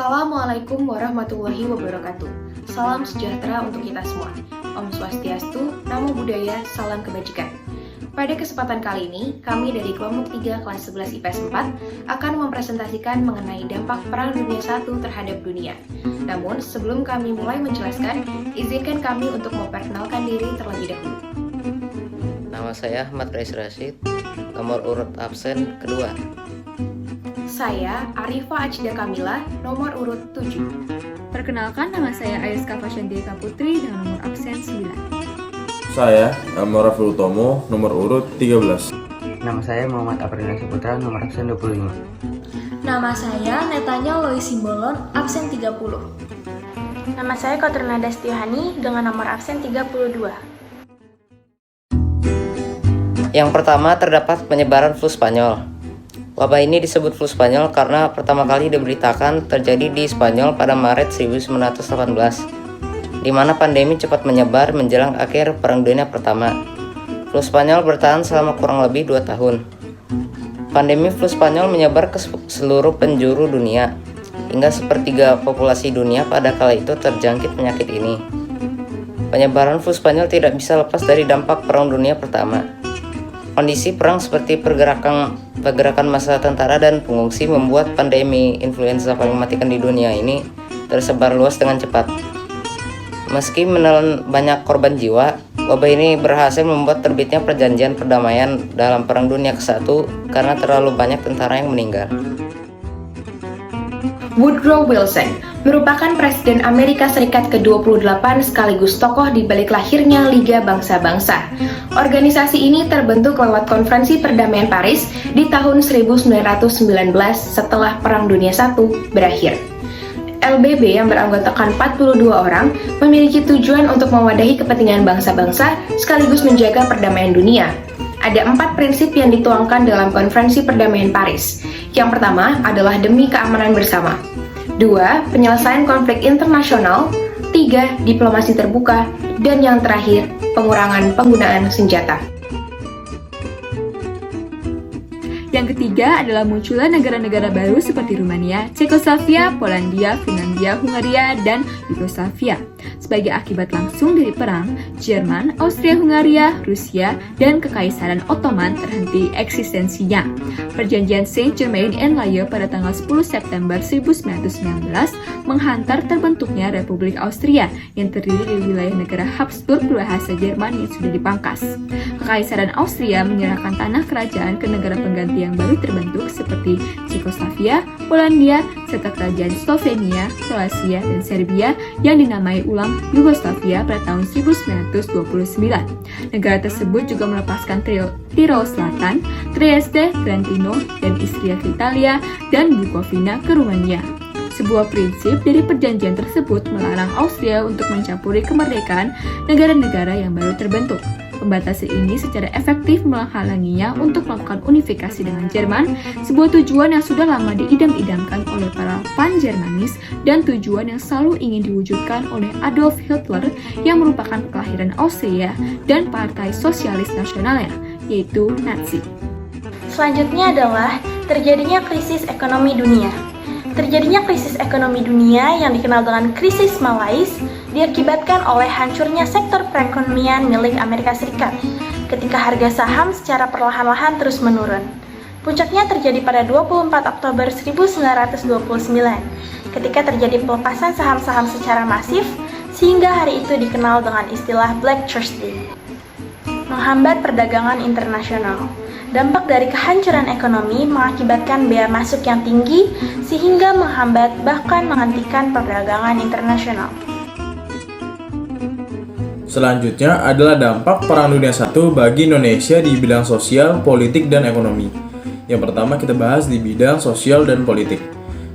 Assalamualaikum warahmatullahi wabarakatuh. Salam sejahtera untuk kita semua. Om Swastiastu, Namo Buddhaya, salam kebajikan. Pada kesempatan kali ini, kami dari kelompok 3 kelas 11 IPS 4 akan mempresentasikan mengenai dampak Perang Dunia I terhadap dunia. Namun, sebelum kami mulai menjelaskan, izinkan kami untuk memperkenalkan diri terlebih dahulu. Nama saya Ahmad Rais Rashid, nomor urut absen kedua. Saya Arifa Ajda Kamila, nomor urut 7. Perkenalkan, nama saya Ayuska Fasyantika Putri dengan nomor absen 9. Saya Amor Raffi Utomo, nomor urut 13. Nama saya Muhammad Aprina Putra, nomor absen 25. Nama saya Netanya Lois Simbolon, absen 30. Nama saya Kotrina Dastiohani dengan nomor absen 32. Yang pertama, terdapat penyebaran flu Spanyol. Wabah ini disebut flu Spanyol karena pertama kali diberitakan terjadi di Spanyol pada Maret 1918, di mana pandemi cepat menyebar menjelang akhir Perang Dunia Pertama. Flu Spanyol bertahan selama kurang lebih 2 tahun. Pandemi flu Spanyol menyebar ke seluruh penjuru dunia, hingga sepertiga populasi dunia pada kala itu terjangkit penyakit ini. Penyebaran flu Spanyol tidak bisa lepas dari dampak Perang Dunia Pertama. Kondisi perang seperti pergerakan massa tentara dan pengungsi membuat pandemi influenza paling mematikan di dunia ini tersebar luas dengan cepat. Meski menelan banyak korban jiwa, wabah ini berhasil membuat terbitnya perjanjian perdamaian dalam Perang Dunia ke-1 karena terlalu banyak tentara yang meninggal. Woodrow Wilson merupakan Presiden Amerika Serikat ke-28 sekaligus tokoh di balik lahirnya Liga Bangsa-Bangsa. Organisasi ini terbentuk lewat Konferensi Perdamaian Paris di tahun 1919 setelah Perang Dunia I berakhir. LBB yang beranggotakan 42 orang memiliki tujuan untuk mewadahi kepentingan bangsa-bangsa sekaligus menjaga perdamaian dunia. Ada 4 prinsip yang dituangkan dalam Konferensi Perdamaian Paris. Yang pertama adalah demi keamanan bersama. 2. Penyelesaian konflik internasional. 3. Diplomasi terbuka. Dan yang terakhir, pengurangan penggunaan senjata. Yang ketiga adalah munculnya negara-negara baru seperti Rumania, Cekoslovakia, Polandia, Finlandia, Hungaria, dan Yugoslavia. Sebagai akibat langsung dari perang, Jerman, Austria-Hungaria, Rusia, dan Kekaisaran Ottoman terhenti eksistensinya. Perjanjian Saint-Germain-en-Laye pada tanggal 10 September 1919 menghantar terbentuknya Republik Austria yang terdiri dari wilayah negara Habsburg berbahasa Jerman yang sudah dipangkas. Kekaisaran Austria menyerahkan tanah kerajaan ke negara pengganti yang baru terbentuk seperti Cekoslovakia, Polandia, serta kerajaan Slovenia, Kroasia, dan Serbia yang dinamai ulang Yugoslavia pada tahun 1929. Negara tersebut juga melepaskan Tirol Selatan, Trieste, Trentino, dan Istria ke Italia, dan Bukovina ke Rumania. Sebuah prinsip dari perjanjian tersebut melarang Austria untuk mencampuri kemerdekaan negara-negara yang baru terbentuk. Pembatasan ini secara efektif menghalanginya untuk melakukan unifikasi dengan Jerman, sebuah tujuan yang sudah lama diidam-idamkan oleh para pan-Jermanis dan tujuan yang selalu ingin diwujudkan oleh Adolf Hitler yang merupakan kelahiran Austria dan Partai Sosialis Nasionalnya, yaitu Nazi. Selanjutnya adalah terjadinya krisis ekonomi dunia. Terjadinya krisis ekonomi dunia yang dikenal dengan krisis Malais diakibatkan oleh hancurnya sektor perekonomian milik Amerika Serikat ketika harga saham secara perlahan-lahan terus menurun. Puncaknya terjadi pada 24 Oktober 1929 ketika terjadi pelepasan saham-saham secara masif sehingga hari itu dikenal dengan istilah Black Thursday. Menghambat perdagangan internasional. Dampak dari kehancuran ekonomi mengakibatkan bea masuk yang tinggi sehingga menghambat bahkan menghentikan perdagangan internasional. Selanjutnya adalah dampak Perang Dunia I bagi Indonesia di bidang sosial, politik, dan ekonomi. Yang pertama kita bahas di bidang sosial dan politik.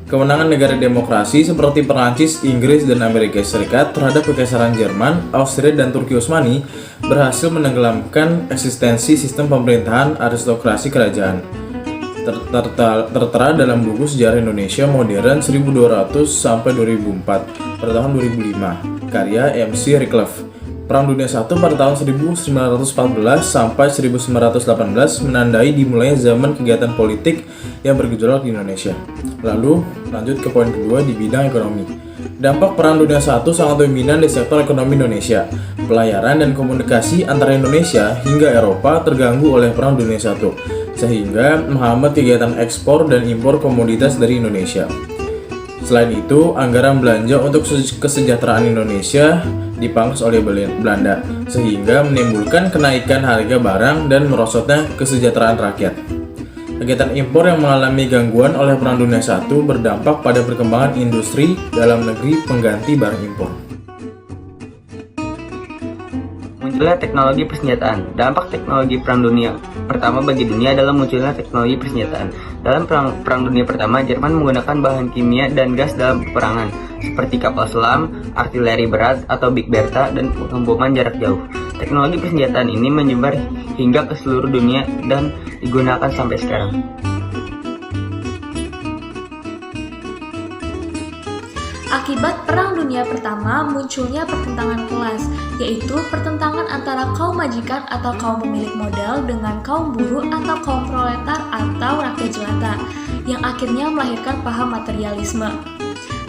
Kemenangan negara demokrasi seperti Perancis, Inggris, dan Amerika Serikat terhadap Kekaisaran Jerman, Austria, dan Turki Utsmani berhasil menenggelamkan eksistensi sistem pemerintahan aristokrasi kerajaan. Tertera dalam buku Sejarah Indonesia Modern 1200-2004 pada tahun 2005, karya MC Rickleff. Perang Dunia I pada tahun 1914 sampai 1918 menandai dimulainya zaman kegiatan politik yang bergejolak di Indonesia. Lalu, lanjut ke poin kedua di bidang ekonomi. Dampak Perang Dunia I sangat dominan di sektor ekonomi Indonesia. Pelayaran dan komunikasi antara Indonesia hingga Eropa terganggu oleh Perang Dunia I, sehingga menghambat kegiatan ekspor dan impor komoditas dari Indonesia. Selain itu, anggaran belanja untuk kesejahteraan Indonesia dipangkas oleh Belanda, sehingga menimbulkan kenaikan harga barang dan merosotnya kesejahteraan rakyat. Kegiatan impor yang mengalami gangguan oleh Perang Dunia I berdampak pada perkembangan industri dalam negeri pengganti barang impor. Munculnya teknologi persenjataan. Dampak teknologi Perang Dunia Pertama bagi dunia adalah munculnya teknologi persenjataan. Dalam Perang Dunia Pertama, Jerman menggunakan bahan kimia dan gas dalam peperangan, seperti kapal selam, artileri berat atau Big Bertha, dan pemboman jarak jauh. Teknologi persenjataan ini menyebar hingga ke seluruh dunia dan digunakan sampai sekarang. Akibat Perang Dunia Pertama munculnya pertentangan kelas, yaitu pertentangan antara kaum majikan atau kaum pemilik modal dengan kaum buruh atau kaum proletar atau rakyat jelata, yang akhirnya melahirkan paham materialisme.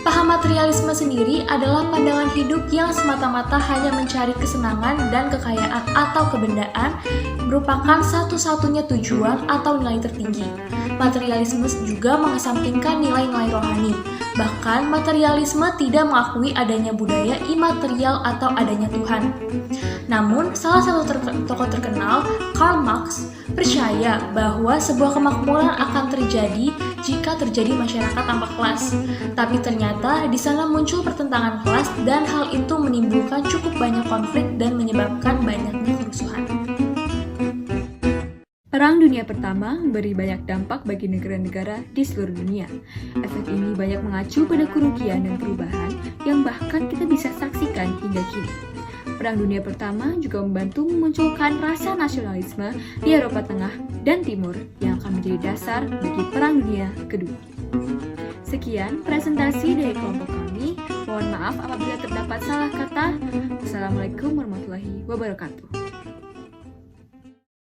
Paham materialisme sendiri adalah pandangan hidup yang semata-mata hanya mencari kesenangan dan kekayaan atau kebendaan merupakan satu-satunya tujuan atau nilai tertinggi. Materialisme juga mengesampingkan nilai-nilai rohani. Bahkan materialisme tidak mengakui adanya budaya imaterial atau adanya Tuhan. Namun, salah satu tokoh terkenal, Karl Marx, percaya bahwa sebuah kemakmuran akan terjadi jika terjadi masyarakat tanpa kelas. Tapi ternyata di sana muncul pertentangan kelas dan hal itu menimbulkan cukup banyak konflik dan menyebabkan banyaknya kerusuhan. Perang Dunia Pertama memberi banyak dampak bagi negara-negara di seluruh dunia. Efek ini banyak mengacu pada kerugian dan perubahan yang bahkan kita bisa saksikan hingga kini. Perang Dunia Pertama juga membantu memunculkan rasa nasionalisme di Eropa Tengah dan Timur yang akan menjadi dasar bagi Perang Dunia Kedua. Sekian presentasi dari kelompok kami. Mohon maaf apabila terdapat salah kata. Wassalamualaikum warahmatullahi wabarakatuh.